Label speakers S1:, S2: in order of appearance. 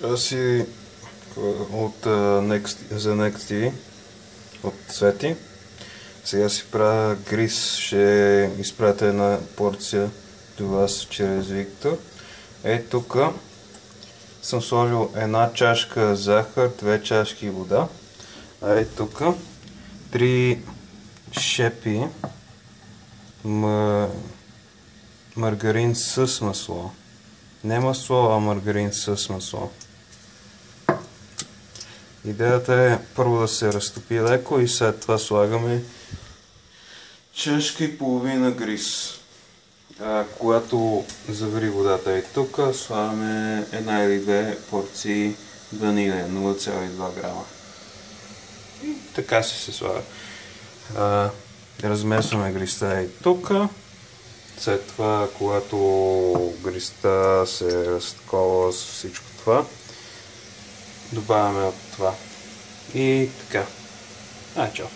S1: Аз си за Next TV от Цвети. Сега си правя гриз. Ще изпратя една порция до вас чрез Виктор. Тук съм сложил една чашка захар, 2 чашки вода. Тук 3 шепи маргарин с масло. Не масло, а маргарин с масло. Идеята е първо да се разтопи леко и след това слагаме чашка и половина гриз. Когато завари водата тук, слагаме една или две порции ванилия, 0,2 грама. И така се слага. Размесваме гризта тук. След това, когато гризта се разтакова с всичко това, добавяме от това. И така. Чао!